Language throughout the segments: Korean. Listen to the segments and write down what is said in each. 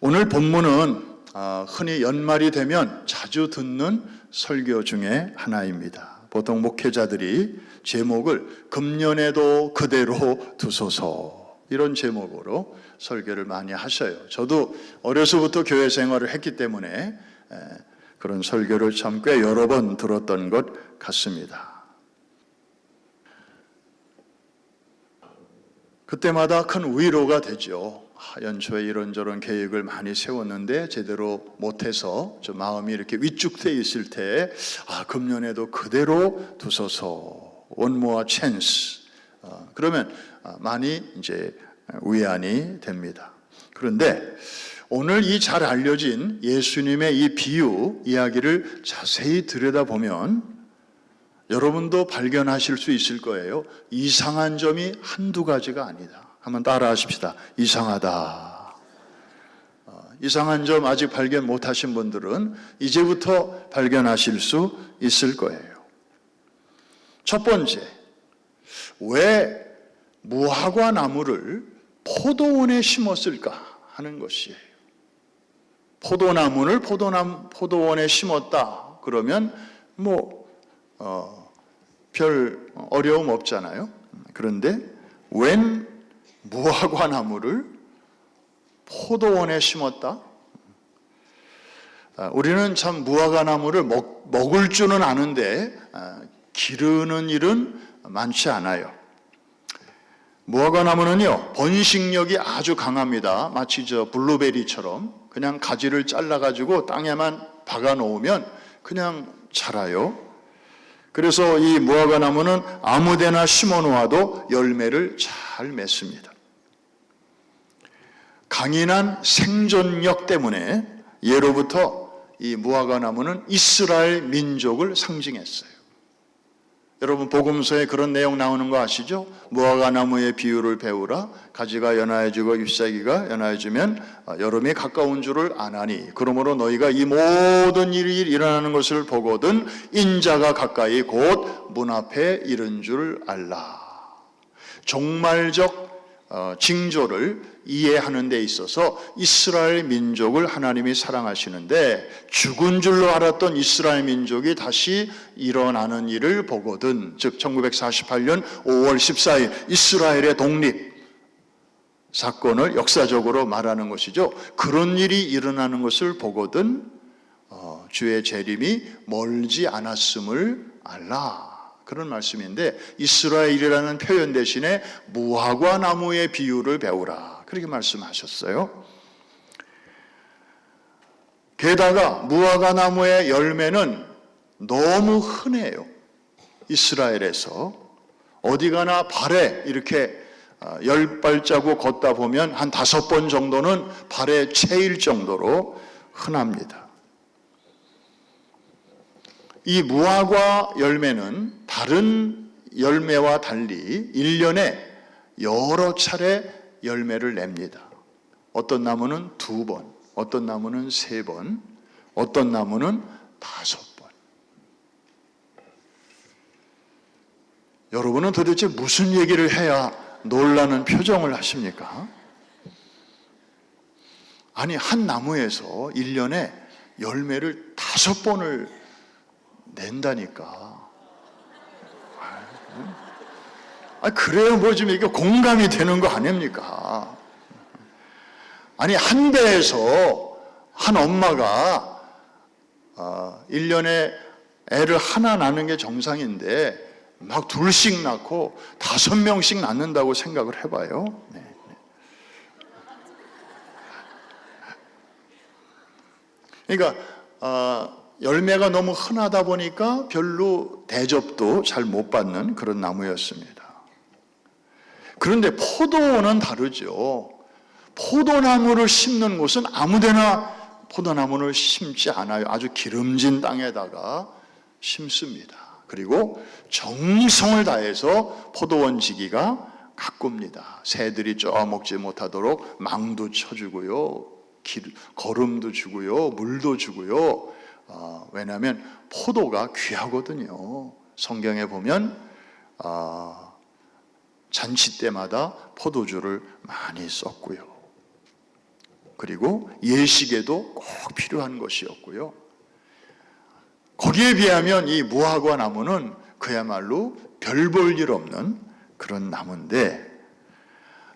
오늘 본문은 흔히 연말이 되면 자주 듣는 설교 중에 하나입니다. 보통 목회자들이 제목을 금년에도 그대로 두소서, 이런 제목으로 설교를 많이 하셔요. 저도 어려서부터 교회 생활을 했기 때문에 그런 설교를 참 꽤 여러 번 들었던 것 같습니다. 그때마다 큰 위로가 되죠. 연초에 이런저런 계획을 많이 세웠는데 제대로 못해서 좀 마음이 이렇게 위축되어 있을 때 금년에도 그대로 두소서, one more chance. 그러면 많이 이제 위안이 됩니다. 그런데 오늘 이 잘 알려진 예수님의 이 비유 이야기를 자세히 들여다보면 여러분도 발견하실 수 있을 거예요. 이상한 점이 한두 가지가 아니다. 한번 따라 하십시다. 이상하다. 이상한 점 아직 발견 못하신 분들은 이제부터 발견하실 수 있을 거예요. 첫 번째, 왜 무화과 나무를 포도원에 심었을까 하는 것이에요. 포도나무를 포도원에 심었다 그러면 별 어려움 없잖아요. 그런데 웬 무화과 나무를 포도원에 심었다? 우리는 참 무화과 나무를 먹을 줄은 아는데 기르는 일은 많지 않아요. 무화과 나무는요, 번식력이 아주 강합니다. 마치 블루베리처럼 그냥 가지를 잘라가지고 땅에만 박아 놓으면 그냥 자라요. 그래서 이 무화과 나무는 아무데나 심어 놓아도 열매를 잘 맺습니다. 강인한 생존력 때문에 예로부터 이 무화과 나무는 이스라엘 민족을 상징했어요. 여러분 복음서에 그런 내용 나오는 거 아시죠? 무화과 나무의 비유를 배우라. 가지가 연하여지고 잎사귀가 연하여지면 여름이 가까운 줄을 아나니 그러므로 너희가 이 모든 일이 일어나는 것을 보거든 인자가 가까이 곧 문 앞에 이른 줄 알라. 종말적 징조를 이해하는 데 있어서 이스라엘 민족을 하나님이 사랑하시는데 죽은 줄로 알았던 이스라엘 민족이 다시 일어나는 일을 보거든, 즉 1948년 5월 14일 이스라엘의 독립 사건을 역사적으로 말하는 것이죠. 그런 일이 일어나는 것을 보거든 주의 재림이 멀지 않았음을 알라. 그런 말씀인데 이스라엘이라는 표현 대신에 무화과 나무의 비유를 배우라, 그렇게 말씀하셨어요. 게다가 무화과 나무의 열매는 너무 흔해요. 이스라엘에서 어디 가나 발에 이렇게 10발자국 걷다 보면 한 5번 정도는 발에 채일 정도로 흔합니다. 이 무화과 열매는 다른 열매와 달리 1년에 여러 차례 열매를 냅니다. 어떤 나무는 2번, 어떤 나무는 3번, 어떤 나무는 5번. 여러분은 도대체 무슨 얘기를 해야 놀라는 표정을 하십니까? 아니, 한 나무에서 1년에 열매를 5번을 낸다니까. 그래야 좀 이게 공감이 되는 거 아닙니까? 아니, 한 배에서 한 엄마가 1년에 애를 하나 낳는 게 정상인데 막 둘씩 낳고 5명씩 낳는다고 생각을 해봐요. 네. 그러니까 열매가 너무 흔하다 보니까 별로 대접도 잘 못 받는 그런 나무였습니다. 그런데 포도는 다르죠. 포도나무를 심는 곳은 아무데나 포도나무를 심지 않아요. 아주 기름진 땅에다가 심습니다. 그리고 정성을 다해서 포도원 지기가 가꿉니다. 새들이 쪄먹지 못하도록 망도 쳐주고요, 거름도 주고요, 물도 주고요. 왜냐하면 포도가 귀하거든요. 성경에 보면 잔치 때마다 포도주를 많이 썼고요. 그리고 예식에도 꼭 필요한 것이었고요. 거기에 비하면 이 무화과 나무는 그야말로 별 볼 일 없는 그런 나무인데,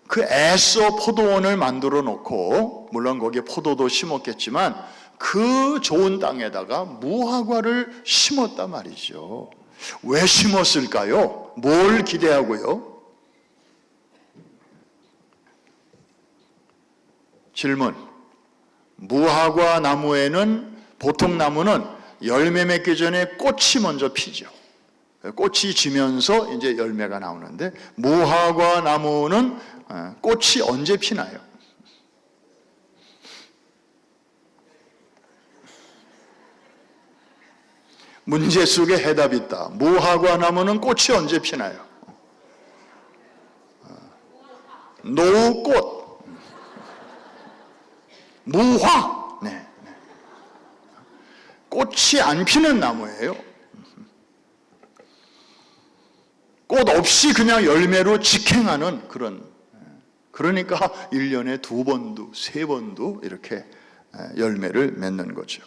그 애써 포도원을 만들어 놓고, 물론 거기에 포도도 심었겠지만 그 좋은 땅에다가 무화과를 심었단 말이죠. 왜 심었을까요? 뭘 기대하고요? 질문. 무화과 나무에는, 보통 나무는 열매 맺기 전에 꽃이 먼저 피죠. 꽃이 지면서 이제 열매가 나오는데, 무화과 나무는 꽃이 언제 피나요? 문제 속에 해답이 있다. 무화과 나무는 꽃이 언제 피나요? 노꽃. 무화. 네. 꽃이 안 피는 나무예요. 꽃 없이 그냥 열매로 직행하는 그런, 그러니까 1년에 2번도 3번도 이렇게 열매를 맺는 거죠.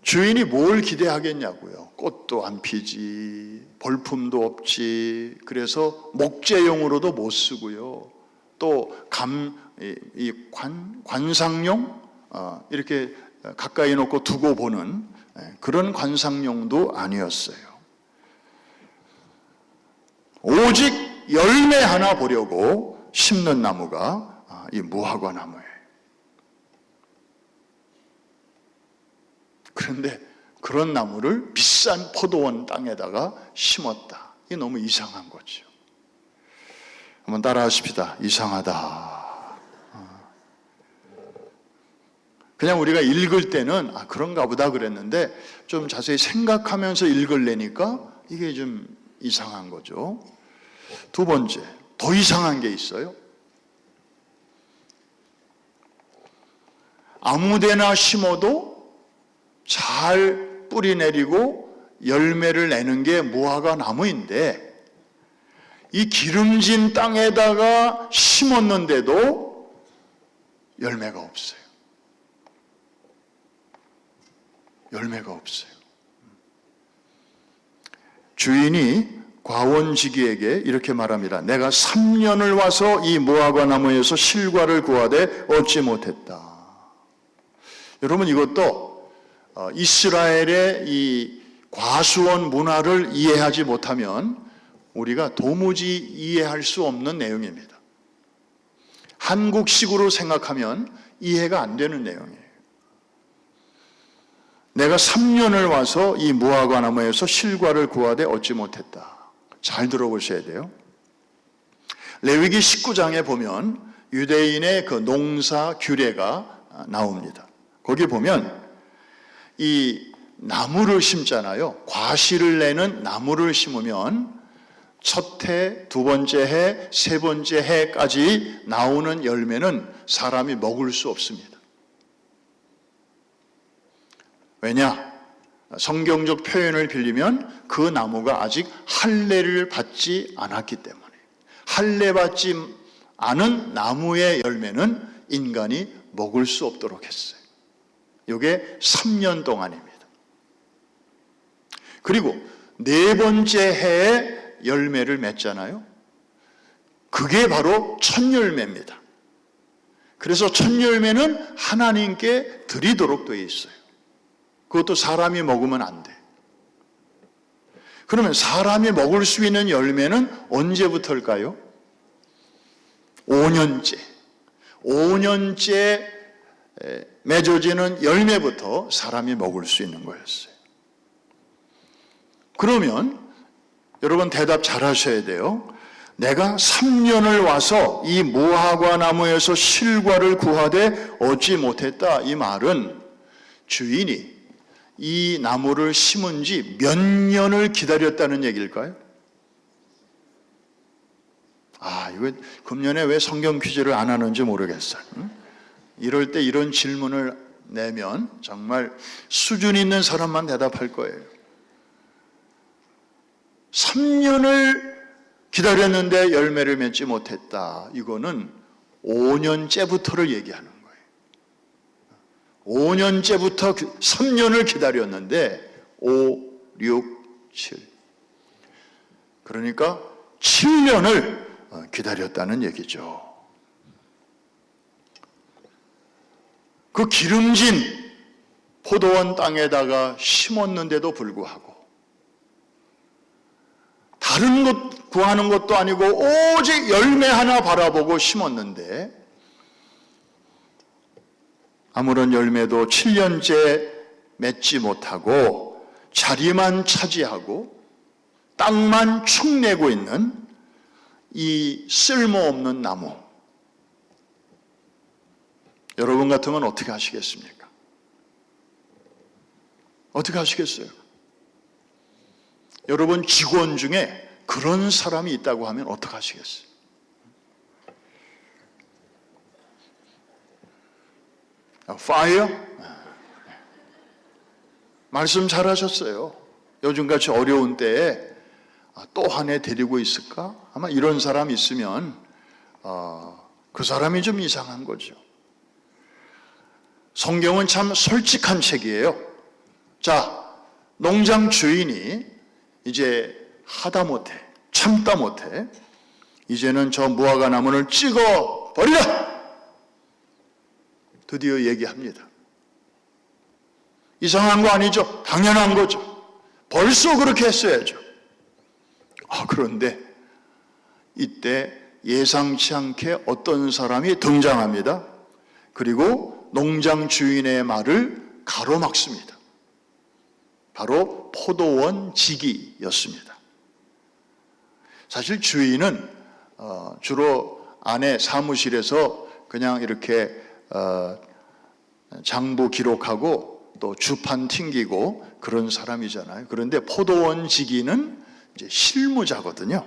주인이 뭘 기대하겠냐고요. 꽃도 안 피지, 벌품도 없지, 그래서 목재용으로도 못 쓰고요. 또 관상용, 이렇게 가까이 놓고 두고 보는 그런 관상용도 아니었어요. 오직 열매 하나 보려고 심는 나무가 이 무화과 나무예요. 그런데 그런 나무를 비싼 포도원 땅에다가 심었다. 이게 너무 이상한 거죠. 한번 따라 하십시다. 이상하다. 그냥 우리가 읽을 때는 그런가 보다 그랬는데, 좀 자세히 생각하면서 읽으려니까 이게 좀 이상한 거죠. 두 번째, 더 이상한 게 있어요. 아무데나 심어도 잘 뿌리 내리고 열매를 내는 게 무화과 나무인데, 이 기름진 땅에다가 심었는데도 열매가 없어요. 열매가 없어요. 주인이 과원지기에게 이렇게 말합니다. 내가 3년을 와서 이 무화과 나무에서 실과를 구하되 얻지 못했다. 여러분, 이것도 이스라엘의 이 과수원 문화를 이해하지 못하면 우리가 도무지 이해할 수 없는 내용입니다. 한국식으로 생각하면 이해가 안 되는 내용이에요. 내가 3년을 와서 이 무화과 나무에서 실과를 구하되 얻지 못했다. 잘 들어보셔야 돼요. 레위기 19장에 보면 유대인의 그 농사 규례가 나옵니다. 거기 보면 이 나무를 심잖아요. 과실을 내는 나무를 심으면 첫 해, 두 번째 해, 세 번째 해까지 나오는 열매는 사람이 먹을 수 없습니다. 왜냐? 성경적 표현을 빌리면 그 나무가 아직 할례를 받지 않았기 때문에, 할례 받지 않은 나무의 열매는 인간이 먹을 수 없도록 했어요. 이게 3년 동안입니다. 그리고 네 번째 해에 열매를 맺잖아요. 그게 바로 첫 열매입니다. 그래서 첫 열매는 하나님께 드리도록 되어 있어요. 그것도 사람이 먹으면 안 돼. 그러면 사람이 먹을 수 있는 열매는 언제부터일까요? 5년째. 5년째 맺어지는 열매부터 사람이 먹을 수 있는 거였어요. 그러면 여러분 대답 잘 하셔야 돼요. 내가 3년을 와서 이 무화과 나무에서 실과를 구하되 얻지 못했다. 이 말은 주인이 이 나무를 심은 지 몇 년을 기다렸다는 얘기일까요? 이거 금년에 왜 성경 퀴즈를 안 하는지 모르겠어요. 이럴 때 이런 질문을 내면 정말 수준 있는 사람만 대답할 거예요. 3년을 기다렸는데 열매를 맺지 못했다. 이거는 5년째부터를 얘기하는 거예요. 5년째부터 3년을 기다렸는데 5, 6, 7. 그러니까 7년을 기다렸다는 얘기죠. 그 기름진 포도원 땅에다가 심었는데도 불구하고 다른 것 구하는 것도 아니고 오직 열매 하나 바라보고 심었는데 아무런 열매도 7년째 맺지 못하고 자리만 차지하고 땅만 축내고 있는 이 쓸모없는 나무, 여러분 같으면 어떻게 하시겠습니까? 어떻게 하시겠어요? 여러분 직원 중에 그런 사람이 있다고 하면 어떻게 하시겠어요? 파이어? 말씀 잘하셨어요. 요즘같이 어려운 때에 또 한 해 데리고 있을까? 아마 이런 사람 있으면 그 사람이 좀 이상한 거죠. 성경은 참 솔직한 책이에요. 자, 농장 주인이 이제 하다 못해, 참다 못해, 이제는 저 무화과 나무를 찍어 버리라! 드디어 얘기합니다. 이상한 거 아니죠? 당연한 거죠. 벌써 그렇게 했어야죠. 그런데 이때 예상치 않게 어떤 사람이 등장합니다. 그리고 농장 주인의 말을 가로막습니다. 바로 포도원 지기였습니다. 사실 주인은 주로 안에 사무실에서 그냥 이렇게 장부 기록하고 또 주판 튕기고 그런 사람이잖아요. 그런데 포도원 지기는 이제 실무자거든요.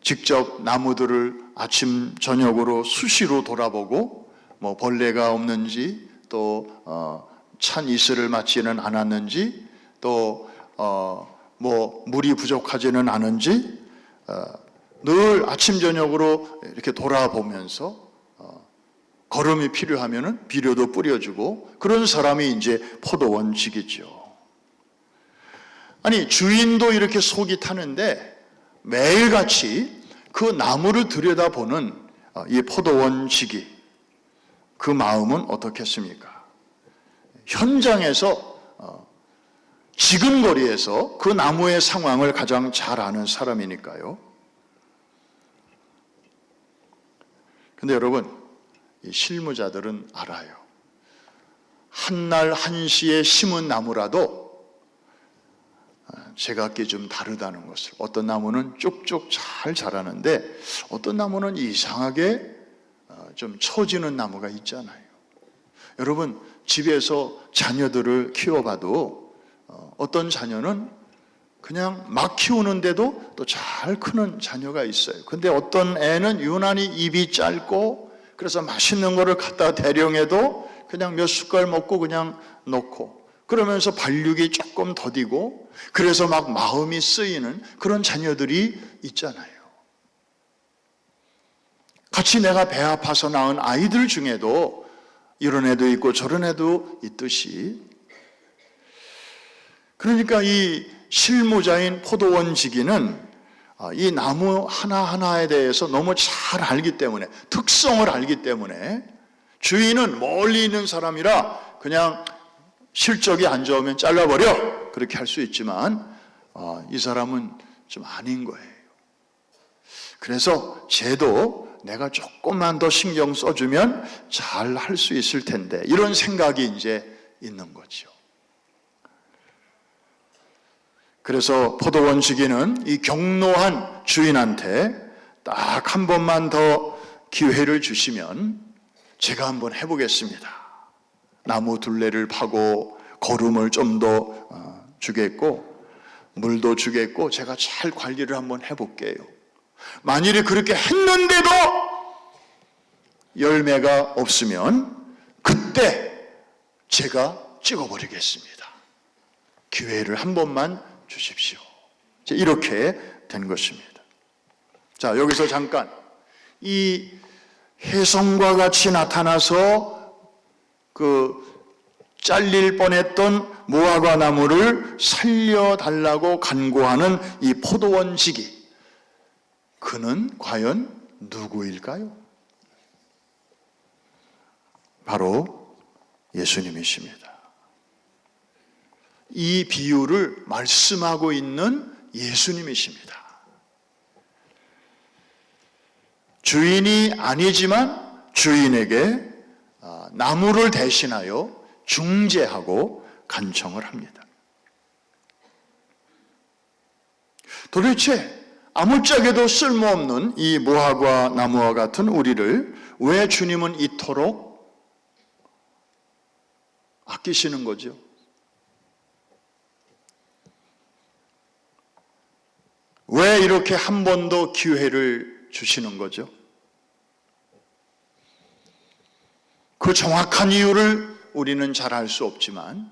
직접 나무들을 아침 저녁으로 수시로 돌아보고 뭐 벌레가 없는지 또 찬 이슬을 맞지는 않았는지 또 뭐 물이 부족하지는 않은지 늘 아침 저녁으로 이렇게 돌아보면서 거름이 필요하면은 비료도 뿌려주고 그런 사람이 이제 포도원직이죠. 아니 주인도 이렇게 속이 타는데 매일같이 그 나무를 들여다보는 이 포도원직이 그 마음은 어떻겠습니까? 현장에서 지근거리에서 그 나무의 상황을 가장 잘 아는 사람이니까요. 근데 여러분, 이 실무자들은 알아요. 한날 한시에 심은 나무라도 제각기 좀 다르다는 것을. 어떤 나무는 쭉쭉 잘 자라는데 어떤 나무는 이상하게 좀 처지는 나무가 있잖아요. 여러분 집에서 자녀들을 키워봐도 어떤 자녀는 그냥 막 키우는데도 또 잘 크는 자녀가 있어요. 근데 어떤 애는 유난히 입이 짧고 그래서 맛있는 거를 갖다 대령해도 그냥 몇 숟갈 먹고 그냥 놓고 그러면서 발육이 조금 더디고 그래서 막 마음이 쓰이는 그런 자녀들이 있잖아요. 같이 내가 배 아파서 낳은 아이들 중에도 이런 애도 있고 저런 애도 있듯이 그러니까 이 실무자인 포도원 지기는 이 나무 하나하나에 대해서 너무 잘 알기 때문에 특성을 알기 때문에 주인은 멀리 있는 사람이라 그냥 실적이 안 좋으면 잘라버려 그렇게 할 수 있지만 이 사람은 좀 아닌 거예요. 그래서 쟤도 내가 조금만 더 신경 써주면 잘 할 수 있을 텐데 이런 생각이 이제 있는 거죠. 그래서 포도원 지기는 이 경노한 주인한테 딱 한 번만 더 기회를 주시면 제가 한번 해보겠습니다. 나무 둘레를 파고 거름을 좀 더 주겠고 물도 주겠고 제가 잘 관리를 한번 해볼게요. 만일에 그렇게 했는데도 열매가 없으면 그때 제가 찍어버리겠습니다. 기회를 한 번만 주십시오. 이렇게 된 것입니다. 자, 여기서 잠깐 이 혜성과 같이 나타나서 그 잘릴 뻔했던 무화과 나무를 살려달라고 간구하는 이 포도원지기, 그는 과연 누구일까요? 바로 예수님이십니다. 이 비유를 말씀하고 있는 예수님이십니다. 주인이 아니지만 주인에게 나무를 대신하여 중재하고 간청을 합니다. 도대체 아무짝에도 쓸모없는 이 무화과 나무와 같은 우리를 왜 주님은 이토록 아끼시는 거죠? 왜 이렇게 한 번 더 기회를 주시는 거죠? 그 정확한 이유를 우리는 잘 알 수 없지만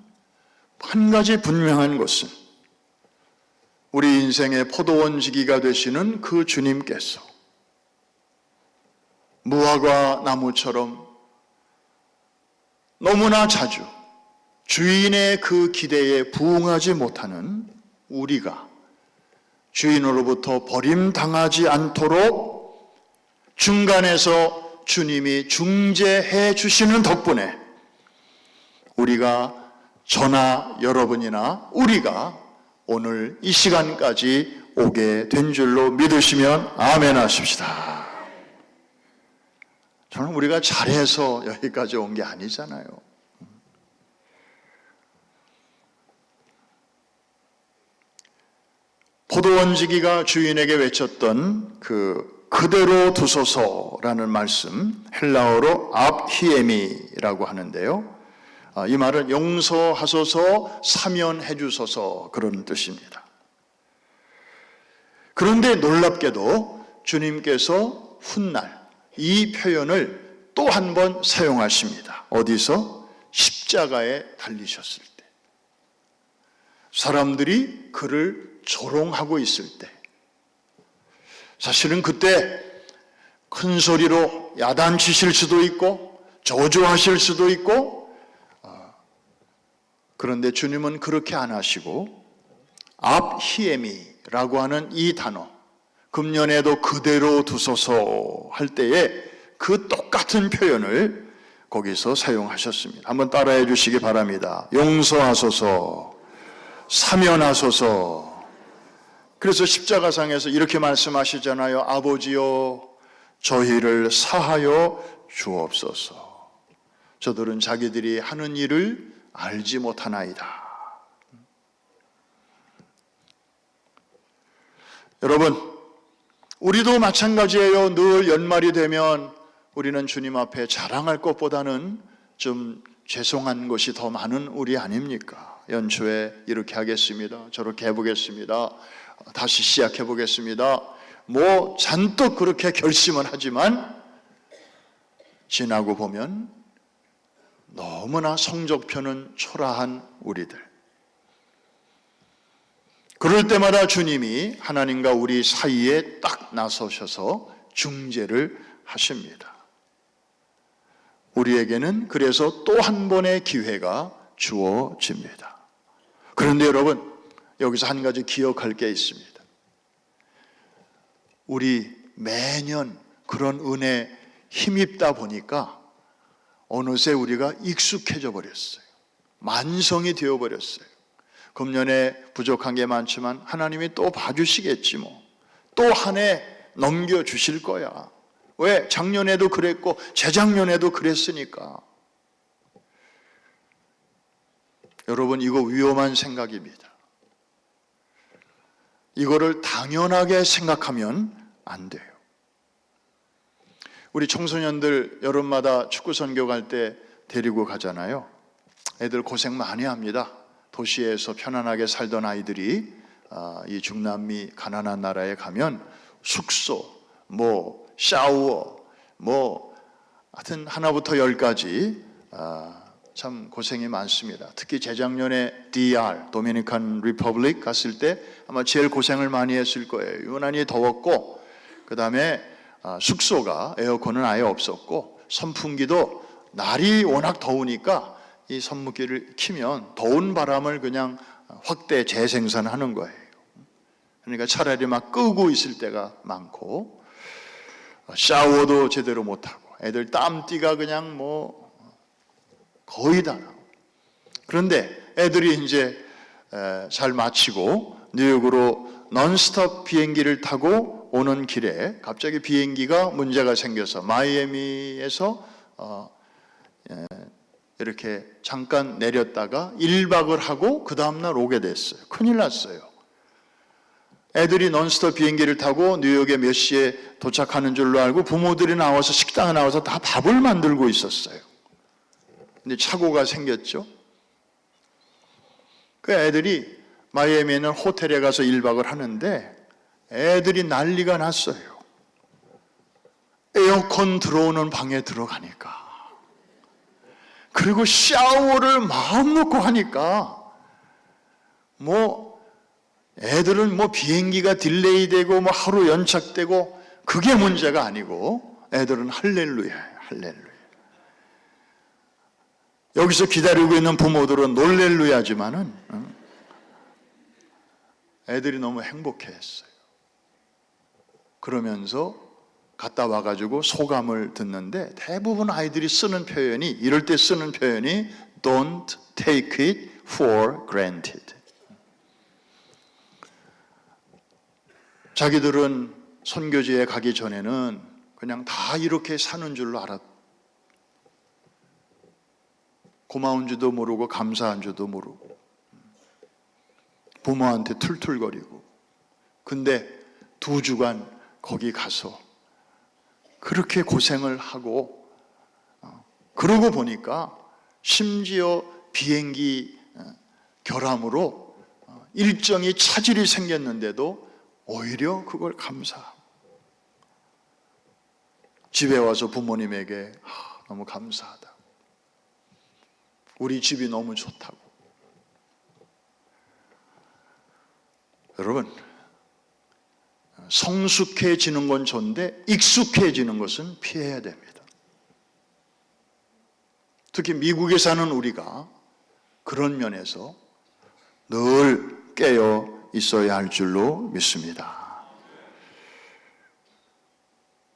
한 가지 분명한 것은 우리 인생의 포도원지기가 되시는 그 주님께서 무화과 나무처럼 너무나 자주 주인의 그 기대에 부응하지 못하는 우리가 주인으로부터 버림당하지 않도록 중간에서 주님이 중재해 주시는 덕분에 우리가, 저나 여러분이나 우리가 오늘 이 시간까지 오게 된 줄로 믿으시면 아멘 하십시다. 저는 우리가 잘해서 여기까지 온 게 아니잖아요. 포도원지기가 주인에게 외쳤던 그대로 두소서라는 말씀, 헬라어로 압히에미라고 하는데요. 이 말은 용서하소서, 사면해 주소서, 그런 뜻입니다. 그런데 놀랍게도 주님께서 훗날 이 표현을 또 한 번 사용하십니다. 어디서? 십자가에 달리셨을 때. 사람들이 그를 조롱하고 있을 때, 사실은 그때 큰 소리로 야단치실 수도 있고 저주하실 수도 있고, 그런데 주님은 그렇게 안 하시고 압히에미라고 하는 이 단어, 금년에도 그대로 두소서 할 때에 그 똑같은 표현을 거기서 사용하셨습니다. 한번 따라해 주시기 바랍니다. 용서하소서, 사면하소서. 그래서 십자가상에서 이렇게 말씀하시잖아요. 아버지여, 저희를 사하여 주옵소서. 저들은 자기들이 하는 일을 알지 못하나이다. 여러분, 우리도 마찬가지예요. 늘 연말이 되면 우리는 주님 앞에 자랑할 것보다는 좀 죄송한 것이 더 많은 우리 아닙니까? 연초에 이렇게 하겠습니다, 저렇게 해보겠습니다, 다시 시작해 보겠습니다, 뭐 잔뜩 그렇게 결심을 하지만 지나고 보면 너무나 성적표는 초라한 우리들. 그럴 때마다 주님이 하나님과 우리 사이에 딱 나서셔서 중재를 하십니다. 우리에게는 그래서 또 한 번의 기회가 주어집니다. 그런데 여러분, 여기서 한 가지 기억할 게 있습니다. 우리 매년 그런 은혜에 힘입다 보니까 어느새 우리가 익숙해져 버렸어요. 만성이 되어 버렸어요. 금년에 부족한 게 많지만 하나님이 또 봐주시겠지 뭐. 또 한 해 넘겨주실 거야. 왜? 작년에도 그랬고 재작년에도 그랬으니까. 여러분, 이거 위험한 생각입니다. 이거를 당연하게 생각하면 안 돼요. 우리 청소년들 여름마다 축구 선교 갈 때 데리고 가잖아요. 애들 고생 많이 합니다. 도시에서 편안하게 살던 아이들이 이 중남미 가난한 나라에 가면 숙소, 뭐 샤워, 뭐 하여튼 하나부터 열까지 참 고생이 많습니다. 특히 재작년에 DR, 도미니칸 리퍼블릭 갔을 때 아마 제일 고생을 많이 했을 거예요. 유난히 더웠고, 그 다음에 숙소가 에어컨은 아예 없었고 선풍기도 날이 워낙 더우니까 이 선풍기를 켜면 더운 바람을 그냥 확대 재생산하는 거예요. 그러니까 차라리 막 끄고 있을 때가 많고 샤워도 제대로 못하고 애들 땀띠가 그냥 뭐 거의 다 나고. 그런데 애들이 이제 잘 마치고 뉴욕으로 논스톱 비행기를 타고 오는 길에 갑자기 비행기가 문제가 생겨서 마이애미에서 이렇게 잠깐 내렸다가 1박을 하고 그 다음날 오게 됐어요. 큰일 났어요. 애들이 논스톱 비행기를 타고 뉴욕에 몇 시에 도착하는 줄로 알고 부모들이 나와서 식당에 나와서 다 밥을 만들고 있었어요. 근데 착오가 생겼죠. 그 애들이 마이애미에 있는 호텔에 가서 1박을 하는데 애들이 난리가 났어요. 에어컨 들어오는 방에 들어가니까. 그리고 샤워를 마음 놓고 하니까 뭐 애들은 뭐 비행기가 딜레이 되고 뭐 하루 연착되고 그게 문제가 아니고 애들은 할렐루야예요. 할렐루야. 여기서 기다리고 있는 부모들은 놀렐루야지만은 애들이 너무 행복해했어요. 그러면서 갔다 와가지고 소감을 듣는데 대부분 아이들이 쓰는 표현이 이럴 때 쓰는 표현이 Don't take it for granted. 자기들은 선교지에 가기 전에는 그냥 다 이렇게 사는 줄로 알았. 고마운 줄도 모르고 감사한 줄도 모르고 부모한테 툴툴거리고. 근데 2주간 거기 가서 그렇게 고생을 하고 그러고 보니까 심지어 비행기 결함으로 일정이 차질이 생겼는데도 오히려 그걸 감사하고 집에 와서 부모님에게 너무 감사하다. 우리 집이 너무 좋다고. 여러분, 성숙해지는 건 좋은데 익숙해지는 것은 피해야 됩니다. 특히 미국에 사는 우리가 그런 면에서 늘 깨어 있어야 할 줄로 믿습니다.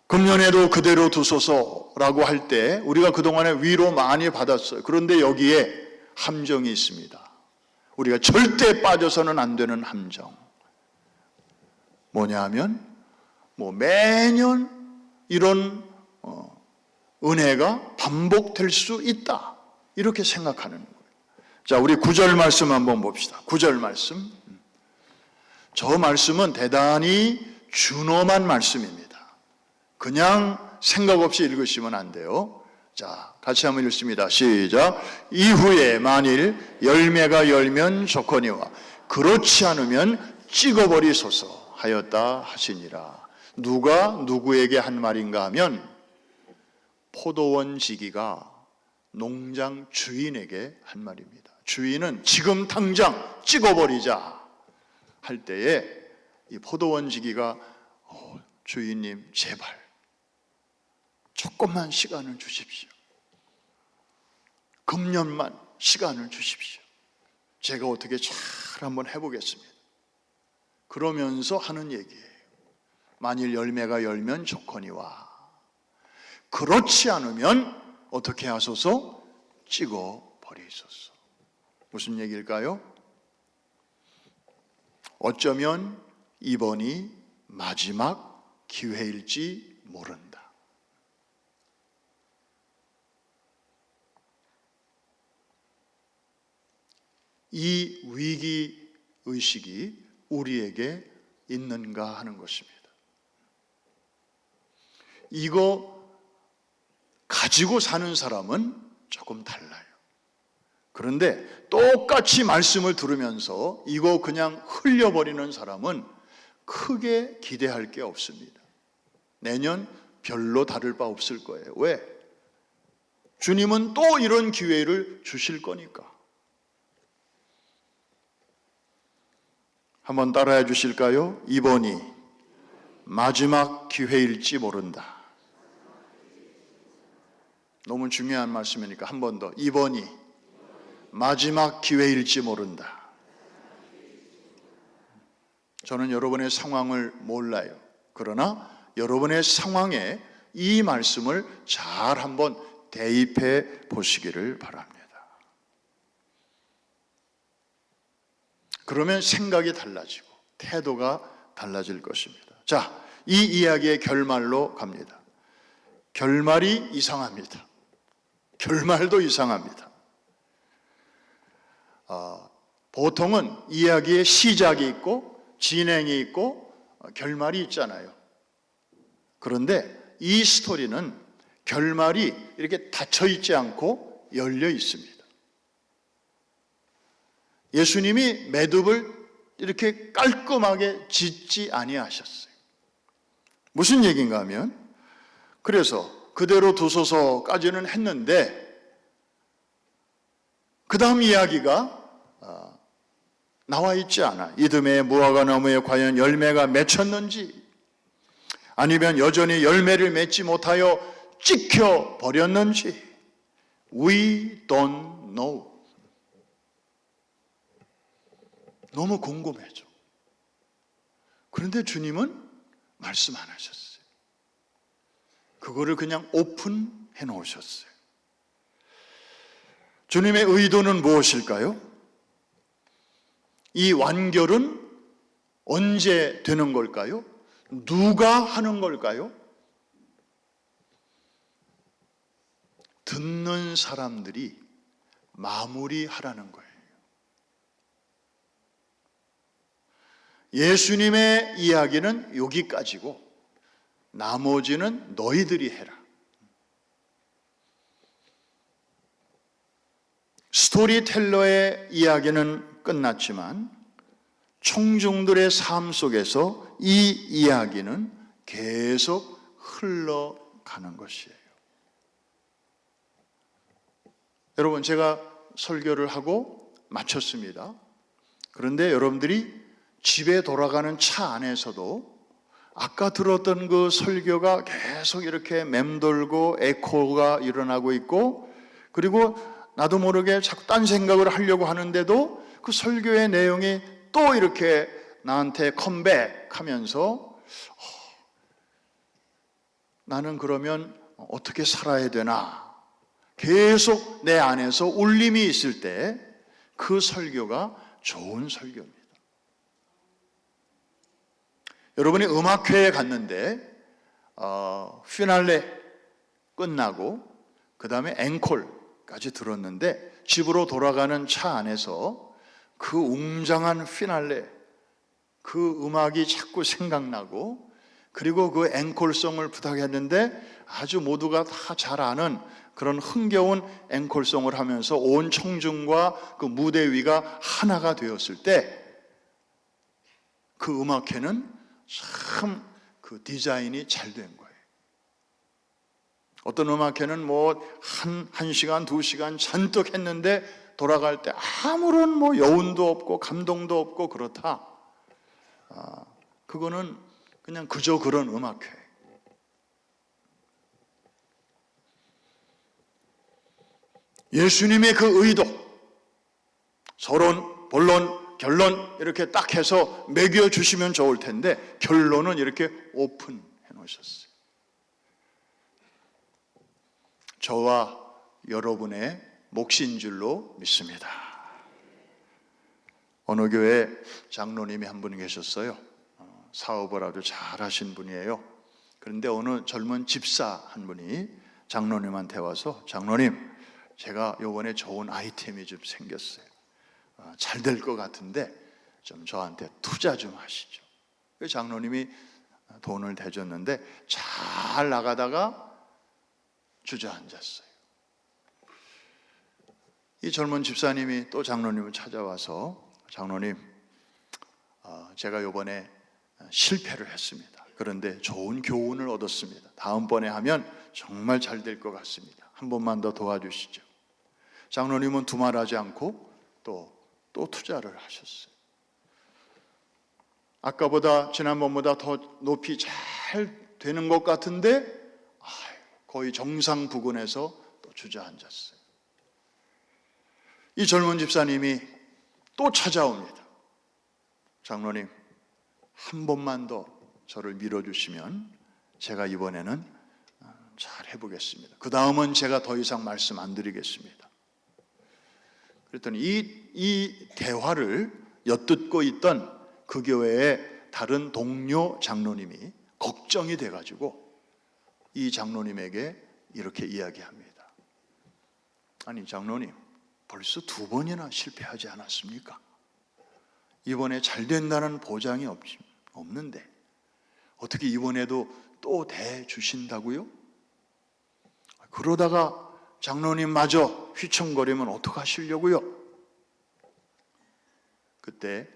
금년에도 그대로 두소서라고 할 때 우리가 그동안에 위로 많이 받았어요. 그런데 여기에 함정이 있습니다. 우리가 절대 빠져서는 안 되는 함정. 뭐냐 하면 매년 이런 은혜가 반복될 수 있다. 이렇게 생각하는 거예요. 자, 우리 9절 말씀 한번 봅시다. 9절 말씀. 저 말씀은 대단히 준엄한 말씀입니다. 그냥 생각 없이 읽으시면 안 돼요. 자, 같이 한번 읽습니다. 시작. 이후에 만일 열매가 열면 좋거니와 그렇지 않으면 찍어버리소서 하였다 하시니라. 누가 누구에게 한 말인가 하면 포도원 지기가 농장 주인에게 한 말입니다. 주인은 지금 당장 찍어버리자 할 때에 이 포도원 지기가 주인님 제발 조금만 시간을 주십시오. 금년만 시간을 주십시오. 제가 어떻게 잘 한번 해보겠습니다. 그러면서 하는 얘기예요. 만일 열매가 열면 좋거니와 그렇지 않으면 어떻게 하소서? 찍어버리소서. 무슨 얘기일까요? 어쩌면 이번이 마지막 기회일지 모른다. 이 위기의식이 우리에게 있는가 하는 것입니다. 이거 가지고 사는 사람은 조금 달라요. 그런데 똑같이 말씀을 들으면서 이거 그냥 흘려버리는 사람은 크게 기대할 게 없습니다. 내년 별로 다를 바 없을 거예요. 왜? 주님은 또 이런 기회를 주실 거니까. 한번 따라해 주실까요? 이번이 마지막 기회일지 모른다. 너무 중요한 말씀이니까 한 번 더. 이번이 마지막 기회일지 모른다. 저는 여러분의 상황을 몰라요. 그러나 여러분의 상황에 이 말씀을 잘 한번 대입해 보시기를 바랍니다. 그러면 생각이 달라지고 태도가 달라질 것입니다. 자, 이 이야기의 결말로 갑니다. 결말이 이상합니다. 결말도 이상합니다. 보통은 이야기의 시작이 있고 진행이 있고 결말이 있잖아요. 그런데 이 스토리는 결말이 이렇게 닫혀 있지 않고 열려 있습니다. 예수님이 매듭을 이렇게 깔끔하게 짓지 아니하셨어요. 무슨 얘기인가 하면, 그래서 그대로 두소서까지는 했는데 그 다음 이야기가 나와 있지 않아. 이듬해 무화과 나무에 과연 열매가 맺혔는지, 아니면 여전히 열매를 맺지 못하여 찍혀 버렸는지, We don't know. 너무 궁금해져. 그런데 주님은 말씀 안 하셨어요. 그거를 그냥 오픈해 놓으셨어요. 주님의 의도는 무엇일까요? 이 완결은 언제 되는 걸까요? 누가 하는 걸까요? 듣는 사람들이 마무리하라는 거예요. 예수님의 이야기는 여기까지고 나머지는 너희들이 해라. 스토리텔러의 이야기는 끝났지만 청중들의 삶 속에서 이 이야기는 계속 흘러가는 것이에요. 여러분, 제가 설교를 하고 마쳤습니다. 그런데 여러분들이 집에 돌아가는 차 안에서도 아까 들었던 그 설교가 계속 이렇게 맴돌고 에코가 일어나고 있고, 그리고 나도 모르게 자꾸 딴 생각을 하려고 하는데도 그 설교의 내용이 또 이렇게 나한테 컴백하면서 나는 그러면 어떻게 살아야 되나, 계속 내 안에서 울림이 있을 때 그 설교가 좋은 설교입니다. 여러분이 음악회에 갔는데 피날레 끝나고 그 다음에 앵콜까지 들었는데 집으로 돌아가는 차 안에서 그 웅장한 피날레, 그 음악이 자꾸 생각나고, 그리고 그 앵콜송을 부탁했는데 아주 모두가 다 잘 아는 그런 흥겨운 앵콜송을 하면서 온 청중과 그 무대 위가 하나가 되었을 때 그 음악회는 참 그 디자인이 잘 된 거예요. 어떤 음악회는 한 시간, 2시간 잔뜩 했는데 돌아갈 때 아무런 여운도 없고 감동도 없고 그렇다. 그거는 그냥 그저 그런 음악회. 예수님의 그 의도, 서론, 본론, 결론 이렇게 딱 해서 매겨주시면 좋을 텐데 결론은 이렇게 오픈해 놓으셨어요. 저와 여러분의 몫인 줄로 믿습니다. 어느 교회 장로님이 한 분 계셨어요. 사업을 아주 잘하신 분이에요. 그런데 어느 젊은 집사 한 분이 장로님한테 와서, 장로님, 제가 요번에 좋은 아이템이 좀 생겼어요. 잘 될 것 같은데 좀 저한테 투자 좀 하시죠. 그 장로님이 돈을 대줬는데 잘 나가다가 주저앉았어요. 이 젊은 집사님이 또 장로님을 찾아와서, 장로님, 제가 요번에 실패를 했습니다. 그런데 좋은 교훈을 얻었습니다. 다음번에 하면 정말 잘 될 것 같습니다. 한 번만 더 도와주시죠. 장로님은 두말하지 않고 또 투자를 하셨어요. 아까보다 지난번보다 더 높이 잘 되는 것 같은데 거의 정상 부근에서 또 주저앉았어요. 이 젊은 집사님이 또 찾아옵니다. 장로님, 한 번만 더 저를 밀어주시면 제가 이번에는 잘 해보겠습니다. 그 다음은 제가 더 이상 말씀 안 드리겠습니다. 그랬더니 이 대화를 엿듣고 있던 그 교회의 다른 동료 장로님이 걱정이 돼가지고 이 장로님에게 이렇게 이야기합니다. 아니 장로님, 벌써 2번이나 실패하지 않았습니까? 이번에 잘 된다는 보장이 없는데 어떻게 이번에도 또 대주신다고요? 그러다가 장로님마저 휘청거리면 어떡하시려고요? 그때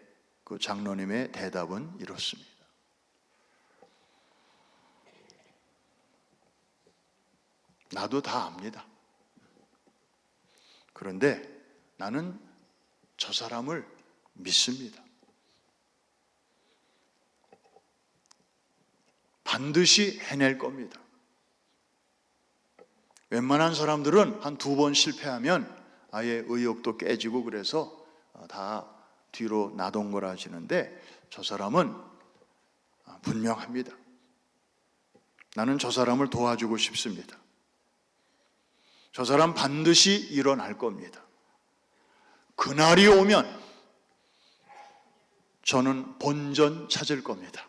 그 장로님의 대답은 이렇습니다. 나도 다 압니다. 그런데 나는 저 사람을 믿습니다. 반드시 해낼 겁니다. 웬만한 사람들은 한 2번 실패하면 아예 의욕도 깨지고 그래서 다 뒤로 나동거라지는데 저 사람은 분명합니다. 나는 저 사람을 도와주고 싶습니다. 저 사람 반드시 일어날 겁니다. 그날이 오면 저는 본전 찾을 겁니다.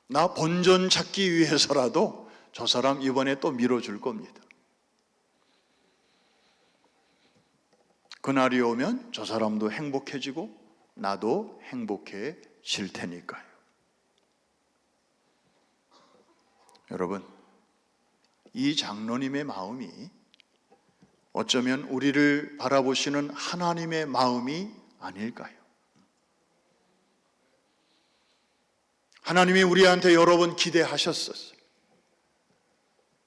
나 본전 찾기 위해서라도 저 사람 이번에 또 밀어줄 겁니다. 그날이 오면 저 사람도 행복해지고 나도 행복해질 테니까요. 여러분, 이 장로님의 마음이 어쩌면 우리를 바라보시는 하나님의 마음이 아닐까요? 하나님이 우리한테 여러 번 기대하셨었어요.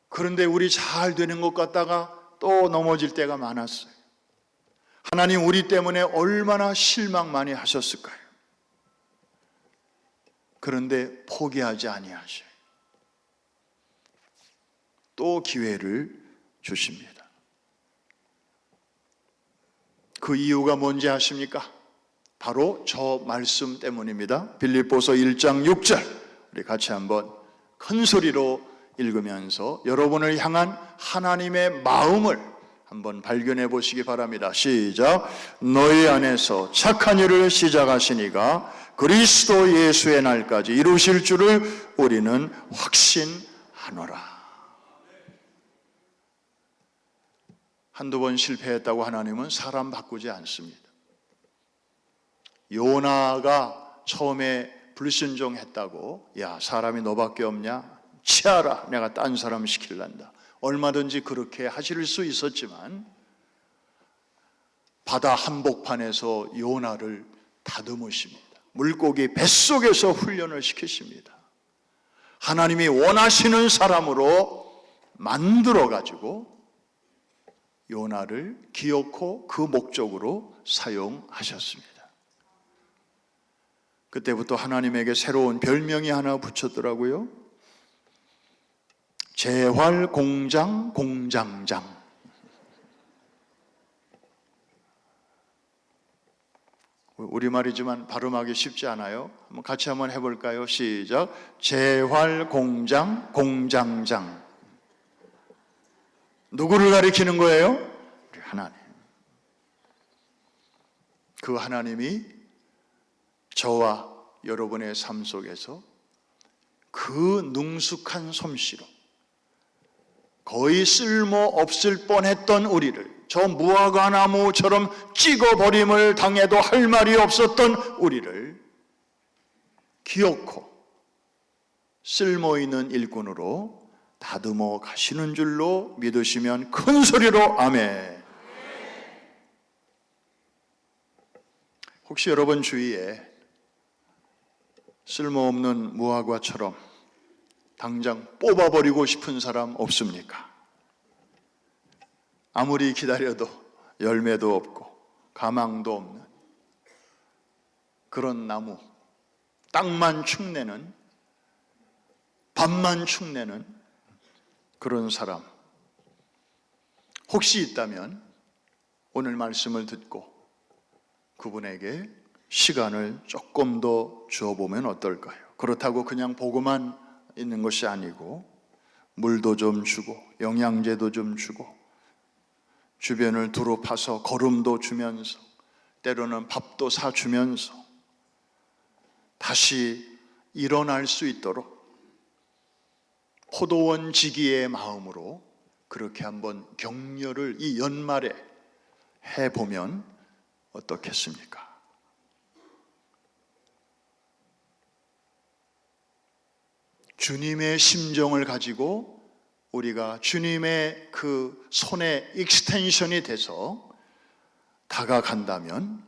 그런데 우리 잘 되는 것 같다가 또 넘어질 때가 많았어요. 하나님 우리 때문에 얼마나 실망 많이 하셨을까요? 그런데 포기하지 아니하셔요. 또 기회를 주십니다. 그 이유가 뭔지 아십니까? 바로 저 말씀 때문입니다. 빌립보서 1장 6절 우리 같이 한번 큰 소리로 읽으면서 여러분을 향한 하나님의 마음을 한번 발견해 보시기 바랍니다. 시작. 너희 안에서 착한 일을 시작하시니가 그리스도 예수의 날까지 이루실 줄을 우리는 확신하노라. 한두 번 실패했다고 하나님은 사람 바꾸지 않습니다. 요나가 처음에 불순종했다고 야 사람이 너밖에 없냐? 치아라, 내가 딴 사람 시킬란다. 얼마든지 그렇게 하실 수 있었지만 바다 한복판에서 요나를 다듬으십니다. 물고기 뱃속에서 훈련을 시키십니다. 하나님이 원하시는 사람으로 만들어가지고 요나를 기어코 그 목적으로 사용하셨습니다. 그때부터 하나님에게 새로운 별명이 하나 붙였더라고요. 재활공장 공장장. 우리말이지만 발음하기 쉽지 않아요. 같이 한번 해볼까요? 시작. 재활공장 공장장. 누구를 가리키는 거예요? 우리 하나님. 그 하나님이 저와 여러분의 삶 속에서 그 능숙한 솜씨로 거의 쓸모없을 뻔했던 우리를 저 무화과나무처럼 찍어버림을 당해도 할 말이 없었던 우리를 기어코 쓸모있는 일꾼으로 다듬어 가시는 줄로 믿으시면 큰 소리로 아멘. 혹시 여러분 주위에 쓸모없는 무화과처럼 당장 뽑아버리고 싶은 사람 없습니까? 아무리 기다려도 열매도 없고 가망도 없는 그런 나무 땅만 축내는, 밥만 축내는 그런 사람 혹시 있다면 오늘 말씀을 듣고 그분에게 시간을 조금 더 주어보면 어떨까요? 그렇다고 그냥 보고만 있는 것이 아니고 물도 좀 주고 영양제도 좀 주고 주변을 두루 파서 거름도 주면서 때로는 밥도 사주면서 다시 일어날 수 있도록 포도원 지기의 마음으로 그렇게 한번 격려를 이 연말에 해보면 어떻겠습니까? 주님의 심정을 가지고 우리가 주님의 그 손에 익스텐션이 돼서 다가간다면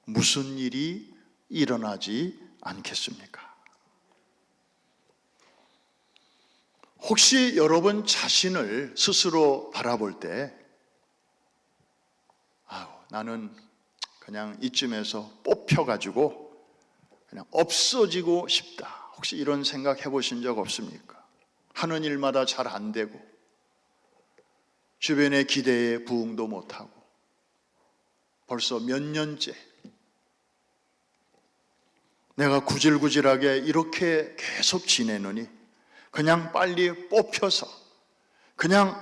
무슨 일이 일어나지 않겠습니까? 혹시 여러분 자신을 스스로 바라볼 때 나는 그냥 이쯤에서 뽑혀가지고 그냥 없어지고 싶다. 혹시 이런 생각 해보신 적 없습니까? 하는 일마다 잘 안 되고 주변의 기대에 부응도 못하고 벌써 몇 년째 내가 구질구질하게 이렇게 계속 지내느니 그냥 빨리 뽑혀서 그냥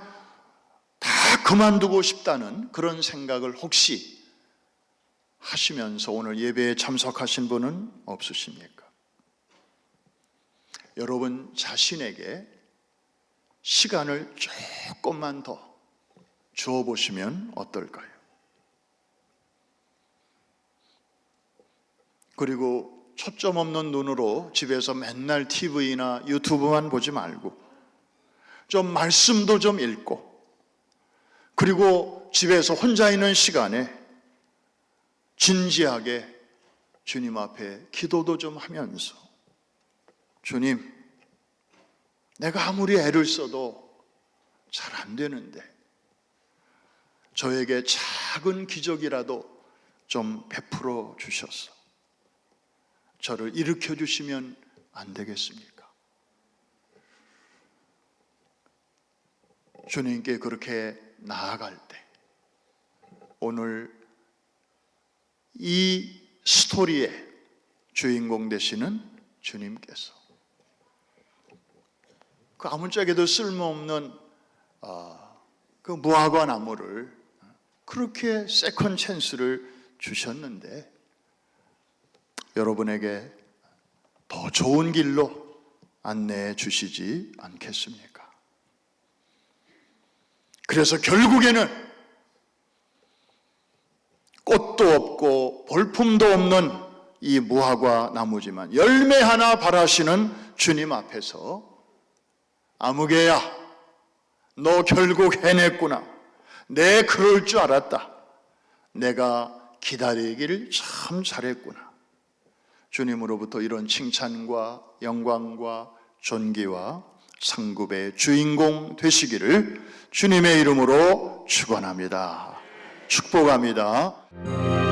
다 그만두고 싶다는 그런 생각을 혹시 하시면서 오늘 예배에 참석하신 분은 없으십니까? 여러분 자신에게 시간을 조금만 더 주어보시면 어떨까요? 그리고 초점 없는 눈으로 집에서 맨날 TV나 유튜브만 보지 말고 좀 말씀도 좀 읽고 그리고 집에서 혼자 있는 시간에 진지하게 주님 앞에 기도도 좀 하면서 주님, 내가 아무리 애를 써도 잘 안 되는데 저에게 작은 기적이라도 좀 베풀어 주셔서 저를 일으켜 주시면 안 되겠습니까? 주님께 그렇게 나아갈 때 오늘 이 스토리의 주인공 되시는 주님께서 그 아무짝에도 쓸모없는 그 무화과 나무를 그렇게 세컨 찬스를 주셨는데 여러분에게 더 좋은 길로 안내해 주시지 않겠습니까? 그래서 결국에는 꽃도 없고 볼품도 없는 이 무화과 나무지만 열매 하나 바라시는 주님 앞에서 아무개야, 너 결국 해냈구나. 내 그럴 줄 알았다. 내가 기다리기를 참 잘했구나. 주님으로부터 이런 칭찬과 영광과 존귀와 상급의 주인공 되시기를 주님의 이름으로 축원합니다. 축복합니다.